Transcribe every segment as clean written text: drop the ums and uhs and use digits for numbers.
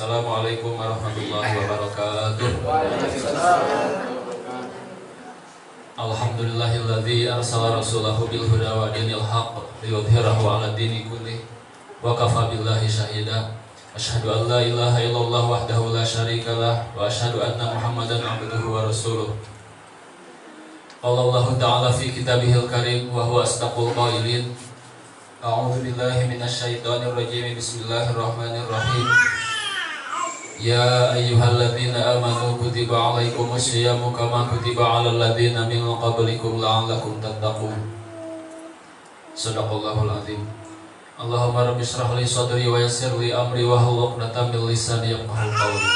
Assalamualaikum warahmatullahi wabarakatuh. Alhamdulillahilladzi arsala rasulahu bil huda wa dinil haqq liyudhhirahu 'ala dini kullih wa kafa billahi syahida. Asyhadu an la ilaha illallah wahdahu la syarikalah wa asyhadu anna Muhammadan 'abduhu wa rasuluh. Qala Allah ta'ala fi kitabihil karim wa huwa asdaqul qailin. A'udzu billahi minasy syaithanir rajim. Bismillahirrahmanirrahim. Ya ayyuhalladzina amanu kutiba 'alaikumus syiyamu kama kutiba 'alal ladzina min qablikum la'allakum tattaqun. Shadaqallahul azim. Allahumma rabbi shrah li sadri wa yassir li amri wa hlul 'uqdatam min lisani yafqahu qawli.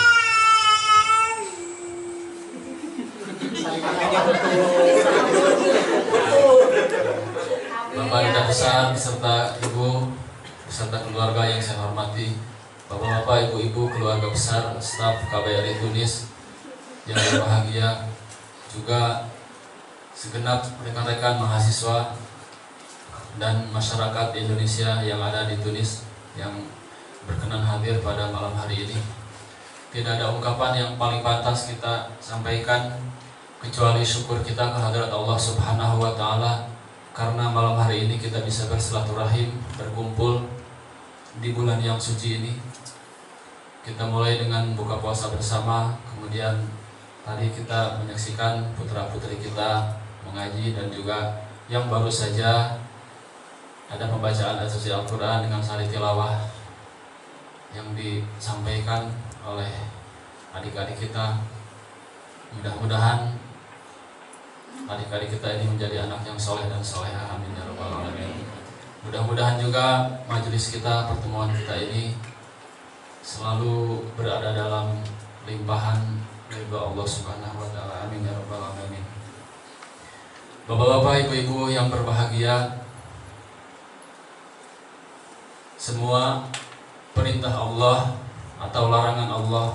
Bapak Duta Besar beserta Ibu beserta keluarga yang saya hormati, Bapak-bapak, ibu-ibu, keluarga besar, staf KBRI Tunis yang berbahagia, juga segenap rekan-rekan mahasiswa dan masyarakat Indonesia yang ada di Tunis yang berkenan hadir pada malam hari ini. Tidak ada ungkapan yang paling pantas kita sampaikan kecuali syukur kita kehadirat Allah Subhanahu wa Ta'ala, karena malam hari ini kita bisa bersilaturahim, berkumpul di bulan yang suci ini. Kita mulai dengan buka puasa bersama, kemudian tadi kita menyaksikan putra-putri kita mengaji, dan juga yang baru saja ada pembacaan suci Al-Quran dengan sari tilawah yang disampaikan oleh adik-adik kita. Mudah-mudahan adik-adik kita ini menjadi anak yang soleh dan solehah, amin ya rabbal alamin. Mudah-mudahan juga majelis kita, pertemuan kita ini selalu berada dalam limpahan ridha Allah Subhanahu wa Ta'ala, amin ya rabbal alamin. Bapak-bapak, ibu-ibu yang berbahagia, semua perintah Allah atau larangan Allah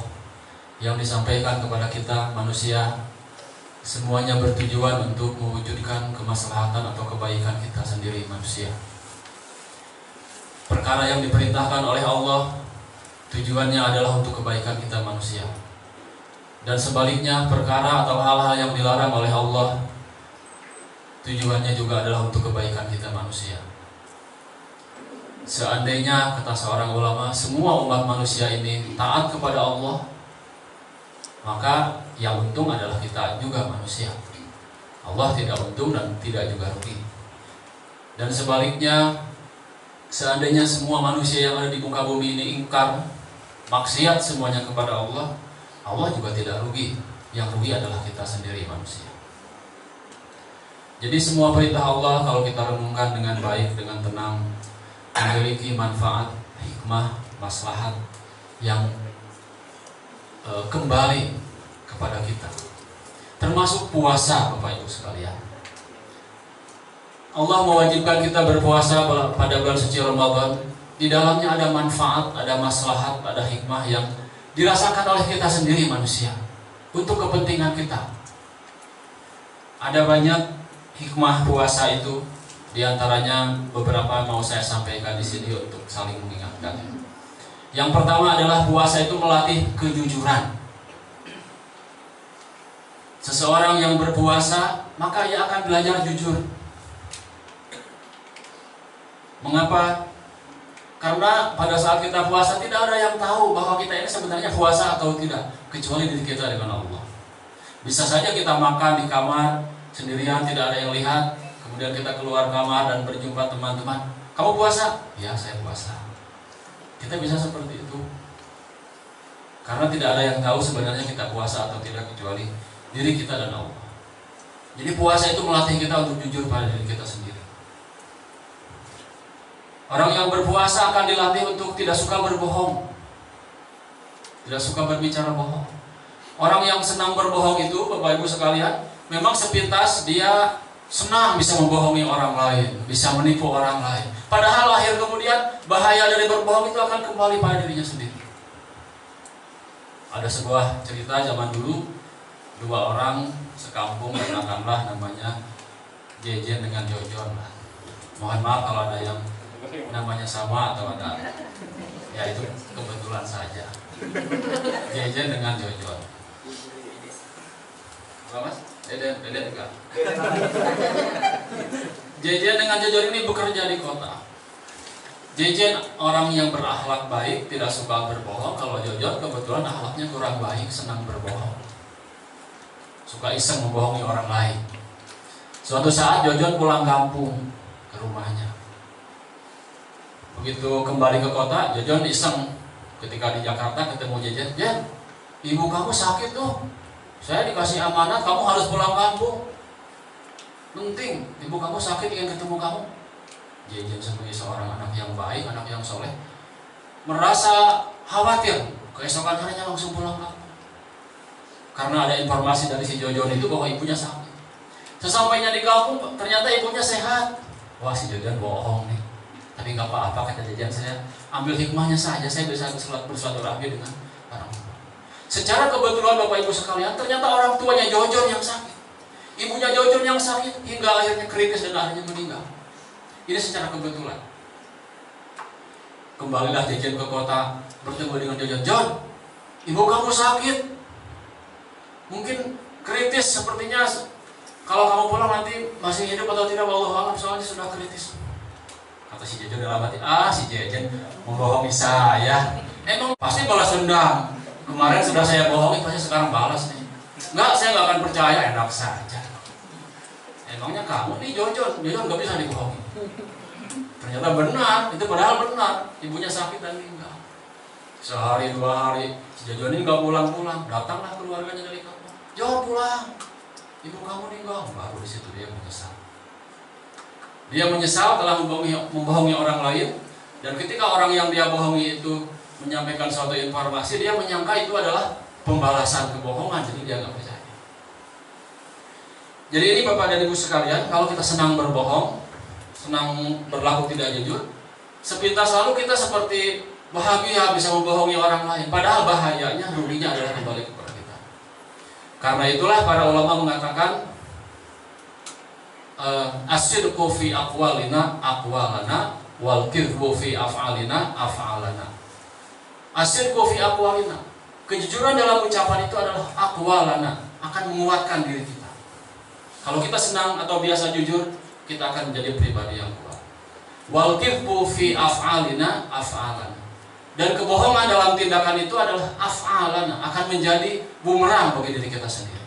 yang disampaikan kepada kita manusia, semuanya bertujuan untuk mewujudkan kemaslahatan atau kebaikan kita sendiri manusia. Perkara yang diperintahkan oleh Allah tujuannya adalah untuk kebaikan kita manusia, dan sebaliknya perkara atau hal-hal yang dilarang oleh Allah tujuannya juga adalah untuk kebaikan kita manusia. Seandainya, kata seorang ulama, semua umat manusia ini taat kepada Allah, maka yang untung adalah kita juga manusia. Allah tidak untung dan tidak juga rugi. Dan sebaliknya, seandainya semua manusia yang ada di muka bumi ini ingkar, maksiat semuanya kepada Allah, Allah juga tidak rugi. Yang rugi adalah kita sendiri manusia. Jadi semua perintah Allah kalau kita renungkan dengan baik, dengan tenang, memiliki manfaat, hikmah, maslahat yang kembali kepada kita. Termasuk puasa, Bapak Ibu sekalian. Allah mewajibkan kita berpuasa pada bulan suci Ramadan. Di dalamnya ada manfaat, ada maslahat, ada hikmah yang dirasakan oleh kita sendiri manusia untuk kepentingan kita. Ada banyak hikmah puasa itu, diantaranya beberapa mau saya sampaikan di sini untuk saling mengingatkan. Yang pertama adalah puasa itu melatih kejujuran. Seseorang yang berpuasa maka ia akan belajar jujur. Mengapa? Karena pada saat kita puasa tidak ada yang tahu bahwa kita ini sebenarnya puasa atau tidak, kecuali diri kita dengan Allah. Bisa saja kita makan di kamar sendirian, tidak ada yang lihat, kemudian kita keluar kamar dan berjumpa teman-teman. Kamu puasa? Ya, saya puasa. Kita bisa seperti itu. Karena tidak ada yang tahu sebenarnya kita puasa atau tidak, kecuali diri kita dan Allah. Jadi puasa itu melatih kita untuk jujur pada diri kita sendiri. Orang yang berpuasa akan dilatih untuk tidak suka berbohong, tidak suka berbicara bohong. Orang yang senang berbohong itu, Bapak Ibu sekalian, memang sepintas dia senang bisa membohongi orang lain, bisa menipu orang lain. Padahal akhir kemudian bahaya dari berbohong itu akan kembali pada dirinya sendiri. Ada sebuah cerita zaman dulu, dua orang sekampung, katakanlah namanya Jejen dengan Jojon. Mohon maaf kalau ada yang namanya sama atau ada Ya itu kebetulan saja. Jejen dengan Jojon. Apa mas? Deden enggak? Jejen dengan Jojon ini bekerja di kota. Jejen orang yang berakhlak baik, tidak suka berbohong. Kalau Jojon kebetulan akhlaknya kurang baik, senang berbohong, suka iseng membohongi orang lain. Suatu saat Jojon pulang kampung ke rumahnya. Begitu kembali ke kota, Jojon iseng ketika di Jakarta ketemu Jejen. Jen, ibu kamu sakit tuh. Saya dikasih amanat kamu harus pulang kampung. Penting, ibu kamu sakit ingin ketemu kamu. Jejen sebagai seorang anak yang baik, anak yang soleh, merasa khawatir. Keesokan harinya langsung pulang kampung. Karena ada informasi dari si Jojon itu bahwa ibunya sakit. Sesampainya di kampung, ternyata ibunya sehat. Wah, si Jojon bohong nih. Tapi nggak apa-apa, kata Jejen, saya ambil hikmahnya saja. Saya bisa bersilaturahmi dengan orang tua. Secara kebetulan Bapak Ibu sekalian, ternyata orang tuanya Jojon yang sakit. Ibunya Jojon yang sakit hingga akhirnya kritis dan akhirnya meninggal. Ini secara kebetulan. Kembalilah Jejen ke kota, bertemu dengan Jojon. Jon, ibu kamu sakit. Mungkin kritis sepertinya. Kalau kamu pulang nanti masih hidup atau tidak, wallahu a'lam, soalnya sudah kritis. Kata si Jojon dalam hati, si Jejen membohongi saya. Emang pasti balas dendam. Kemarin sudah saya bohongi, pasti sekarang balas nih. Enggak, saya nggak akan percaya, enak saja. Emangnya kamu nih Jojon nggak bisa dibohongi. Ternyata benar, itu padahal benar. Ibunya sakit dan meninggal. Sehari dua hari, si Jojon ini nggak pulang-pulang. Datanglah keluarganya dari kampung. Jon, pulang. Ibu kamu meninggal. Baru di situ dia menyesal. Dia menyesal telah membohongi orang lain. Dan ketika orang yang dia bohongi itu menyampaikan suatu informasi, dia menyangka itu adalah pembalasan kebohongan. Jadi dia nggak percaya. Jadi ini Bapak dan Ibu sekalian, kalau kita senang berbohong, senang berlaku tidak jujur, sepintas lalu kita seperti bahagia bisa membohongi orang lain. Padahal bahayanya, ruginya adalah kembali kepada kita. Karena itulah para ulama mengatakan as-sidqu fi aqwalina aqwalana wal kidhbu fi af'alina af'alana. As-sidqu fi aqwalina, kejujuran dalam ucapan itu adalah aqwalana, akan menguatkan diri kita. Kalau kita senang atau biasa jujur, kita akan menjadi pribadi yang kuat. Wal kidhbu fi af'alina af'alana. Dan kebohongan dalam tindakan itu adalah af'alana, akan menjadi bumerang bagi diri kita sendiri.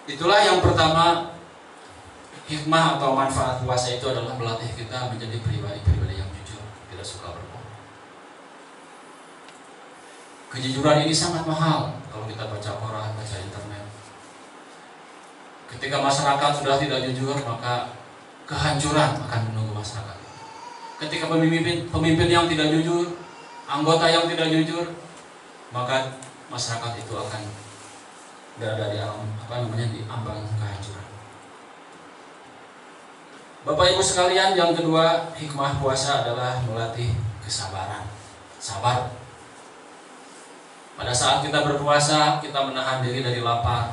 Itulah yang pertama, hikmah atau manfaat puasa itu adalah melatih kita menjadi pribadi-pribadi yang jujur, tidak suka berbohong. Kejujuran ini sangat mahal kalau kita baca koran, baca internet. Ketika masyarakat sudah tidak jujur, maka kehancuran akan menunggu masyarakat. Ketika pemimpin yang tidak jujur, anggota yang tidak jujur, maka masyarakat itu akan berada di di ambang kehancuran. Bapak Ibu sekalian, yang kedua, hikmah puasa adalah melatih kesabaran. Sabar. Pada saat kita berpuasa, kita menahan diri dari lapar.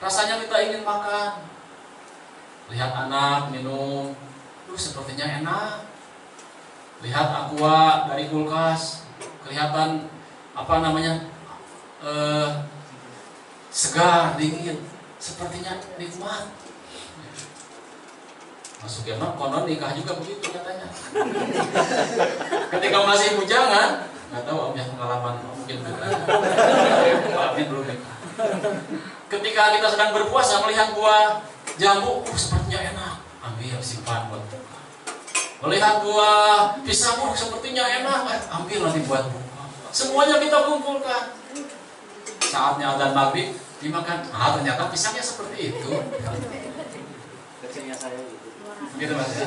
Rasanya kita ingin makan. Lihat anak minum, sepertinya enak. Lihat aqua dari kulkas, kelihatan segar, dingin, sepertinya nikmat. Masuk emak, konon nikah juga begitu katanya. Ketika masih bujangan, nggak tahu om ya, pengalaman mungkin belum nikah. Ketika kita sedang berpuasa melihat buah jambu, sepertinya enak, ambil simpan buat buka. Melihat buah pisang, sepertinya enak, ambil nanti buat buka. Semuanya kita kumpulkan. Saatnya adzan maghrib dimakan, ternyata pisangnya seperti itu. Kecilnya saya gitu mas ya.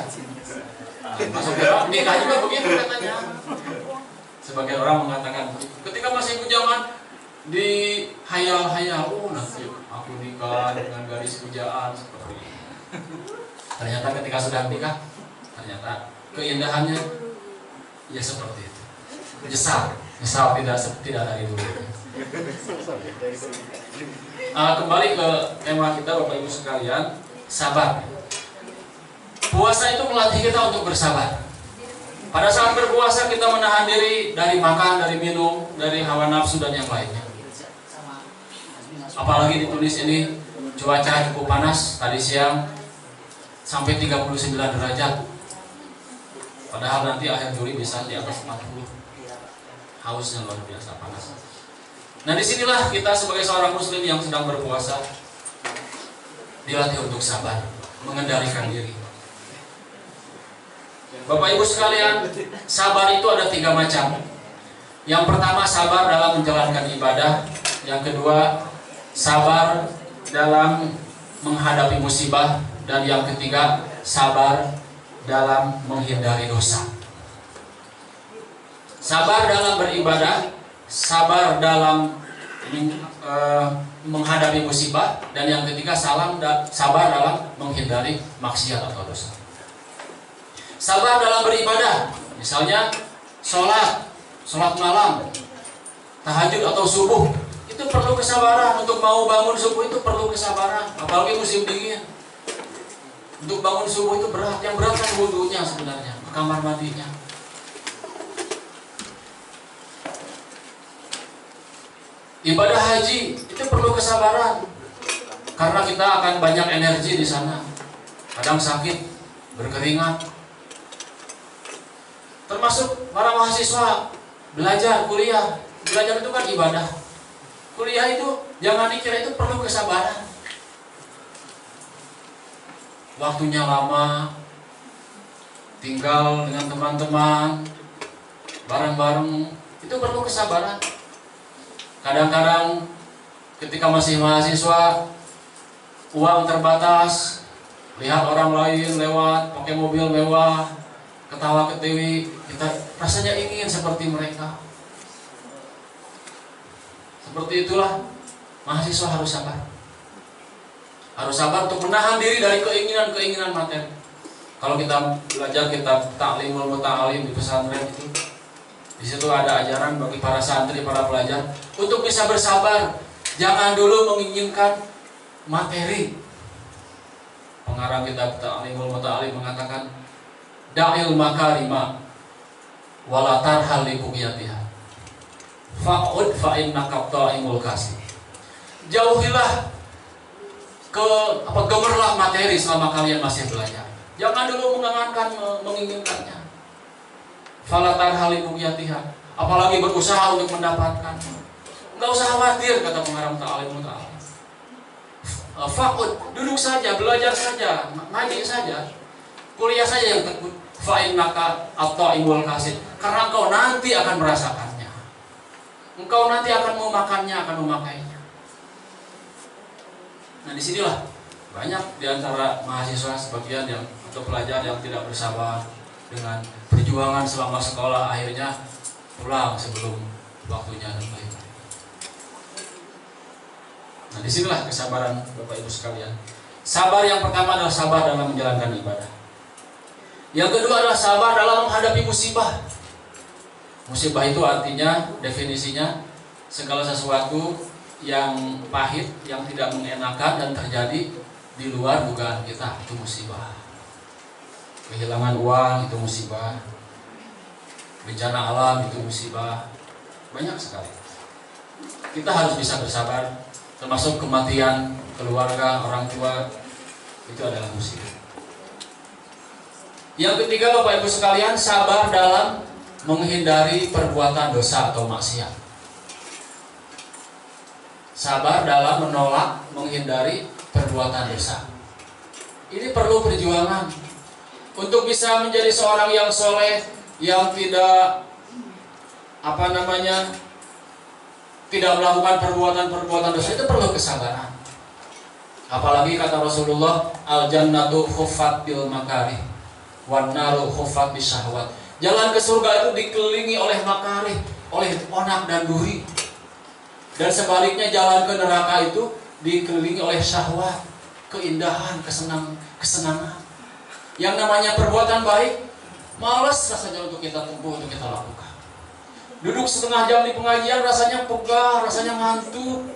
Masuk nikah juga begitu katanya. Sebagian orang mengatakan ketika masih bujangan di hayal-hayal, nanti aku nikah dengan gadis pujaan seperti ini. Ternyata ketika sudah nikah, ternyata keindahannya ya seperti itu. Nyesal tidak dari dulu. Kembali ke tema kita Bapak Ibu sekalian, sabar. Puasa itu melatih kita untuk bersabar. Pada saat berpuasa kita menahan diri dari makan, dari minum, dari hawa nafsu dan yang lainnya. Apalagi di Tunis ini cuaca cukup panas, tadi siang sampai 39 derajat. Padahal nanti akhir Juli bisa di atas 40. Hausnya luar biasa panas. Nah, disinilah kita sebagai seorang muslim yang sedang berpuasa dilatih untuk sabar, mengendalikan diri. Bapak Ibu sekalian, sabar itu ada 3 macam. Yang pertama, sabar dalam menjalankan ibadah. Yang kedua, sabar dalam menghadapi musibah. Dan yang ketiga, sabar dalam menghindari dosa. Sabar dalam beribadah, sabar dalam menghadapi musibah, dan yang ketiga sabar dalam menghindari maksiat atau dosa. Sabar dalam beribadah, misalnya sholat malam, tahajud atau subuh, itu perlu kesabaran. Untuk mau bangun subuh itu perlu kesabaran, apalagi musim dingin. Untuk bangun subuh itu berat, yang berat kan wudhunya sebenarnya, ke kamar mandinya. Ibadah haji itu perlu kesabaran, karena kita akan banyak energi di sana. Kadang sakit, berkeringat. Termasuk para mahasiswa belajar, kuliah. Belajar itu kan ibadah. Kuliah itu jangan dikira itu perlu kesabaran. Waktunya lama, tinggal dengan teman-teman, bareng-bareng, itu perlu kesabaran. Kadang-kadang ketika masih mahasiswa, uang terbatas, lihat orang lain lewat pakai mobil mewah, ketawa ketiwi, kita rasanya ingin seperti mereka. Seperti itulah mahasiswa harus sabar. Harus sabar untuk menahan diri dari keinginan-keinginan materi. Kalau kita belajar kitab Ta'limul Muta'alim di pesantren itu, di situ ada ajaran bagi para santri, para pelajar untuk bisa bersabar. Jangan dulu menginginkan materi. Pengarang kitab Ta'limul Muta'alim mengatakan, Da'il makarima wala tarhal li buqyatiha. Fa'ud fa'innaka ta'imul kasih. Jauhilah gemerlah materi selama kalian masih belajar. Jangan dulu menginginkannya. Fala tarhal li buqyatiha. Apalagi berusaha untuk mendapatkan. Enggak usah khawatir, kata pengarang Ta'limul Muta'alim. Fa'ud, duduk saja, belajar saja, ngaji saja, kuliah saja yang tekun. Fa'innaka at-ta'imul kasih. Karena engkau nanti akan merasakannya. Engkau nanti akan memakannya, akan memakainya. Nah, disinilah banyak diantara mahasiswa sebagian yang atau pelajar yang tidak bersabar dengan perjuangan selama sekolah, akhirnya pulang sebelum waktunya dan lain-lain. Nah, disinilah kesabaran Bapak Ibu sekalian. Sabar yang pertama adalah sabar dalam menjalankan ibadah. Yang kedua adalah sabar dalam menghadapi musibah. Musibah itu artinya, definisinya, segala sesuatu yang pahit, yang tidak mengenakan dan terjadi di luar dugaan kita, itu musibah. Kehilangan uang itu musibah. Bencana alam itu musibah. Banyak sekali. Kita harus bisa bersabar, termasuk kematian keluarga, orang tua, itu adalah musibah. Yang ketiga, Bapak Ibu sekalian, sabar dalam menghindari perbuatan dosa atau maksiat. Sabar dalam menolak, menghindari perbuatan dosa. Ini perlu perjuangan untuk bisa menjadi seorang yang soleh, yang tidak tidak melakukan perbuatan dosa. Itu perlu kesabaran. Apalagi kata Rasulullah, al-jannatu khuffat bil makarih wan naru khuffat bis syahwat. Jalan ke surga itu dikelilingi oleh makarih, oleh onak dan duri. Dan sebaliknya jalan ke neraka itu dikelilingi oleh syahwat, keindahan, kesenangan. Yang namanya perbuatan baik, malas rasanya untuk kita tempuh, untuk kita lakukan. Duduk setengah jam di pengajian rasanya pegah, rasanya ngantuk.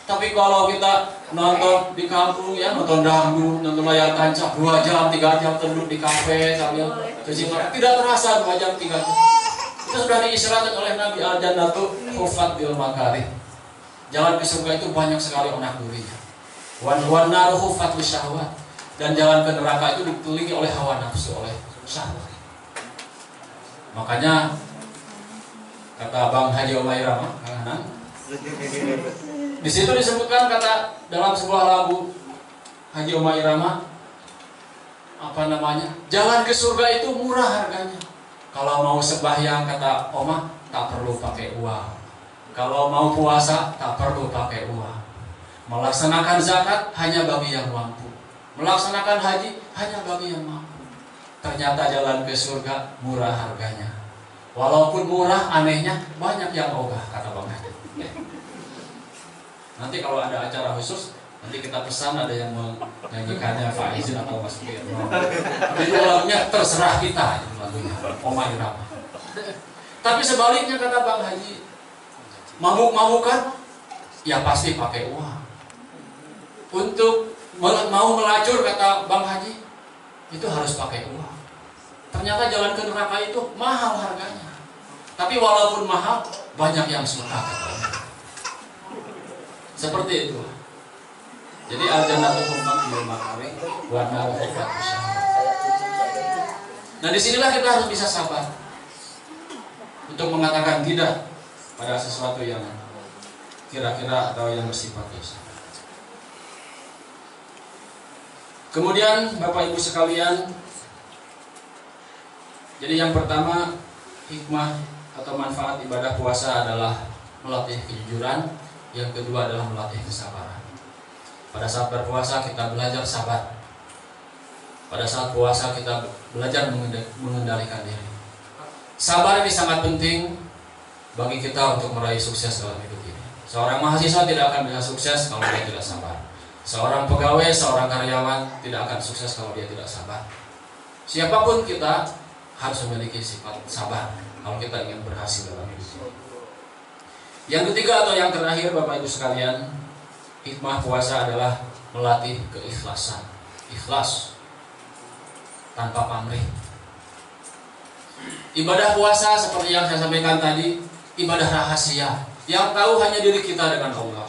Tapi kalau kita nonton di kampung ya, nonton dangdut, nonton layar tancap 2 jam, 3 jam duduk di kafe sambil cuci mata, tidak terasa 2 jam, 3 jam. Itu sudah diisyaratkan oleh Nabi al-jannatu hufat bil makarih. Jalan ke surga itu banyak sekali onak durinya. Wan naru hufat bil syahwat. Dan jalan ke neraka itu dikelilingi oleh hawa nafsu, oleh syahwat. Makanya kata Bang Haji Umairah, di situ disebutkan kata dalam sebuah lagu Haji Umairah, apa namanya? Jalan ke surga itu murah harganya. Kalau mau sembahyang kata Oma tak perlu pakai uang. Kalau mau puasa tak perlu pakai uang. Melaksanakan zakat hanya bagi yang mampu. Melaksanakan haji hanya bagi yang mampu. Ternyata jalan ke surga murah harganya. Walaupun murah, anehnya banyak yang ogah, kata Bang Haji. Nanti kalau ada acara khusus, nanti kita pesan ada yang menyanyikannya Faizin atau Mas Firno. Itu lagunya terserah kita, itu lagunya Oma Irama. Tapi sebaliknya kata Bang Haji, mabuk-mabukan ya pasti pakai uang. Untuk mau melacur kata Bang Haji itu harus pakai uang. Ternyata jalan ke neraka itu mahal harganya. Tapi walaupun mahal, banyak yang suka kata Allah. Seperti itu. Jadi al-jannatu hufat bil makarih wan naru hufat bil syahwat. Nah, disinilah kita harus bisa sabar untuk mengatakan tidak pada sesuatu yang kira-kira atau yang bersifat dosa. Kemudian Bapak Ibu sekalian, jadi yang pertama, hikmah atau manfaat ibadah puasa adalah melatih kejujuran. Yang kedua adalah melatih kesabaran. Pada saat berpuasa kita belajar sabar. Pada saat puasa kita belajar mengendalikan diri. Sabar ini sangat penting bagi kita untuk meraih sukses dalam hidup ini. Seorang mahasiswa tidak akan bisa sukses kalau dia tidak sabar. Seorang pegawai, seorang karyawan tidak akan sukses kalau dia tidak sabar. Siapapun kita harus memiliki sifat sabar kalau kita ingin berhasil dalam hidup ini. Yang ketiga atau yang terakhir Bapak Ibu sekalian, hikmah puasa adalah melatih keikhlasan. Ikhlas tanpa pamrih. Ibadah puasa seperti yang saya sampaikan tadi, ibadah rahasia. Yang tahu hanya diri kita dengan Allah.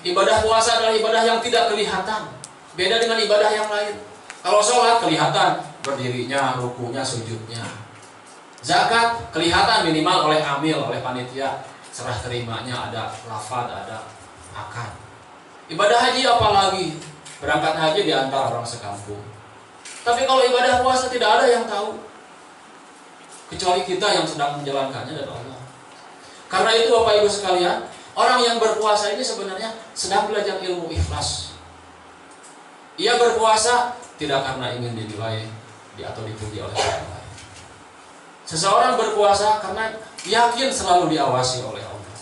Ibadah puasa adalah ibadah yang tidak kelihatan. Beda dengan ibadah yang lain. Kalau sholat kelihatan berdirinya, rukunya, sujudnya. Zakat kelihatan minimal oleh amil, oleh panitia. Serah terimanya ada lafaz, ada akad. Ibadah haji apalagi, berangkat haji di antara orang sekampung. Tapi kalau ibadah puasa tidak ada yang tahu, kecuali kita yang sedang menjalankannya dan Allah. Karena itu Bapak Ibu sekalian, orang yang berpuasa ini sebenarnya sedang belajar ilmu ikhlas. Ia berpuasa tidak karena ingin dinilai atau dipuji oleh orang lain. Seseorang berpuasa karena yakin selalu diawasi oleh Allah.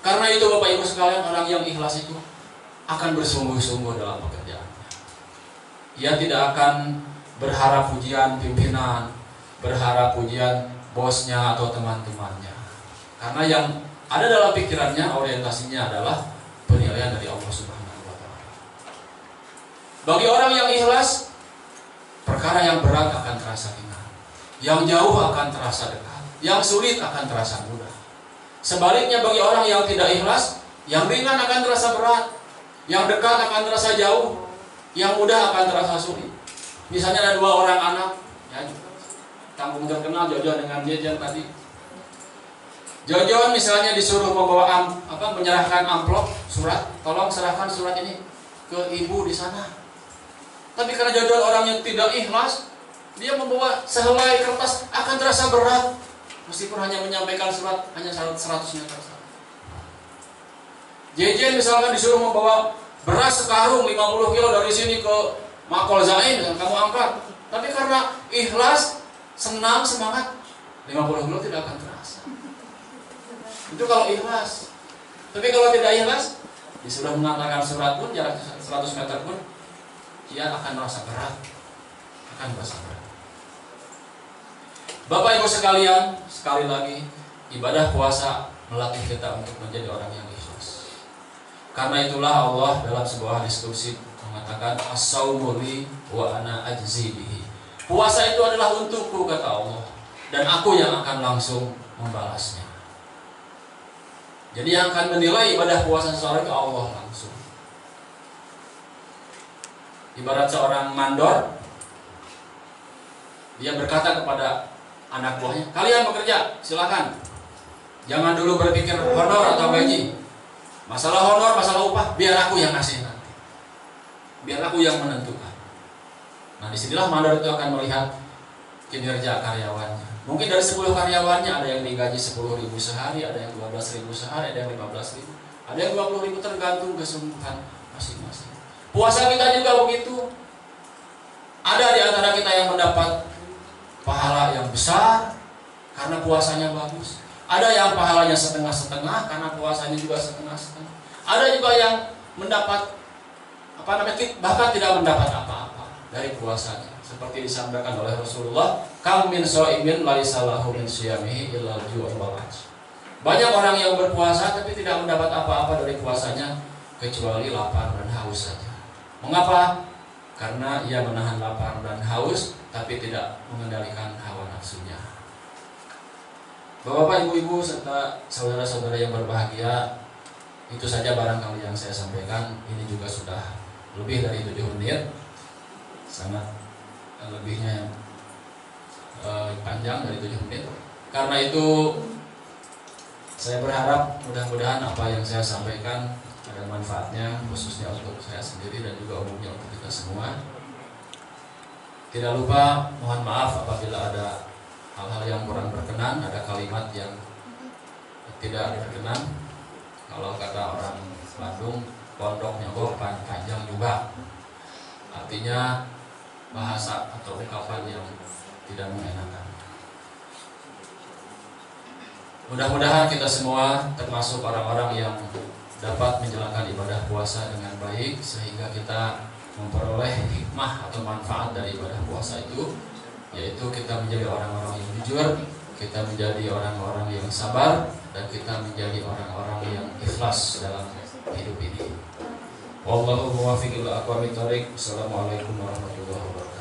Karena itu Bapak Ibu sekalian, orang yang ikhlas itu akan bersungguh-sungguh dalam pekerjaannya. Ia tidak akan berharap pujian pimpinan, berharap pujian bosnya atau teman-temannya. Karena yang ada dalam pikirannya, orientasinya adalah penilaian dari Allah Subhanahu wa Ta'ala. Bagi orang yang ikhlas, perkara yang berat akan terasa ringan. Yang jauh akan terasa dekat, yang sulit akan terasa mudah. Sebaliknya bagi orang yang tidak ikhlas, yang ringan akan terasa berat, yang dekat akan terasa jauh, yang mudah akan terasa sulit. Misalnya ada 2 orang anak, ya, tanggung terkenal Jojon dengan Jejen tadi. Jojon misalnya disuruh membawa menyerahkan amplop surat, tolong serahkan surat ini ke ibu di sana. Tapi karena Jojon orang yang tidak ikhlas, dia membawa sehelai kertas akan terasa berat, meskipun hanya menyampaikan surat hanya 100 meter. JJ misalkan disuruh membawa beras sekarung 50 kilo dari sini ke Makol Zain, kamu angkat. Tapi karena ikhlas, senang, semangat, 50 kilo tidak akan terasa. Itu kalau ikhlas. Tapi kalau tidak ikhlas, disuruh mengantarkan surat pun jarak 100 meter pun, dia akan merasa berat, akan merasa berat. Bapak Ibu sekalian, sekali lagi, ibadah puasa melatih kita untuk menjadi orang yang ikhlas. Karena itulah Allah dalam sebuah hadis qudsi mengatakan as-saumu li wa ana ajzi bihi. Puasa itu adalah untukku, kata Allah, dan aku yang akan langsung membalasnya. Jadi yang akan menilai ibadah puasa seseorang itu Allah langsung. Ibarat seorang mandor, dia berkata kepada anak buahnya, kalian bekerja, silakan. Jangan dulu berpikir honor atau gaji. Masalah honor, masalah upah, biar aku yang ngasih nanti. Biar aku yang menentukan. Nah, disinilah mandor itu akan melihat kinerja karyawannya. Mungkin dari 10 karyawannya ada yang digaji 10.000 sehari, ada yang 12.000 sehari, ada yang 15.000, ada yang 20.000, tergantung kesungguhan masing-masing. Puasa kita juga begitu. Ada di antara kita yang mendapat pahala yang besar karena puasanya bagus. Ada yang pahalanya setengah-setengah karena puasanya juga setengah-setengah. Ada juga yang mendapat bahkan tidak mendapat apa-apa dari puasanya. Seperti disampaikan oleh Rasulullah, kam min shaimin laisa lahu min siyamihi illa al-ju' wal 'atsh. Banyak orang yang berpuasa tapi tidak mendapat apa-apa dari puasanya kecuali lapar dan haus saja. Mengapa? Karena ia menahan lapar dan haus tapi tidak mengendalikan hawa nafsunya. Bapak, ibu-ibu, serta saudara-saudara yang berbahagia, itu saja barangkali yang saya sampaikan. Ini juga sudah lebih dari 7 menit, sangat lebihnya panjang dari 7 menit. Karena itu saya berharap mudah-mudahan apa yang saya sampaikan ada manfaatnya, khususnya untuk saya sendiri dan juga umumnya untuk kita semua. Tidak lupa mohon maaf apabila ada hal-hal yang kurang berkenan, ada kalimat yang tidak berkenan. Kalau kata orang Bandung, pondoknya panjang juga. Artinya bahasa atau ungkapan yang tidak mengenakan. Mudah-mudahan kita semua termasuk orang-orang yang dapat menjalankan ibadah puasa dengan baik, sehingga kita memperoleh hikmah atau manfaat dari ibadah puasa itu, yaitu kita menjadi orang-orang yang jujur, kita menjadi orang-orang yang sabar, dan kita menjadi orang-orang yang ikhlas dalam hidup ini. Wallahu muwaffiq ila aqwamit thoriq. Assalamualaikum warahmatullahi wabarakatuh.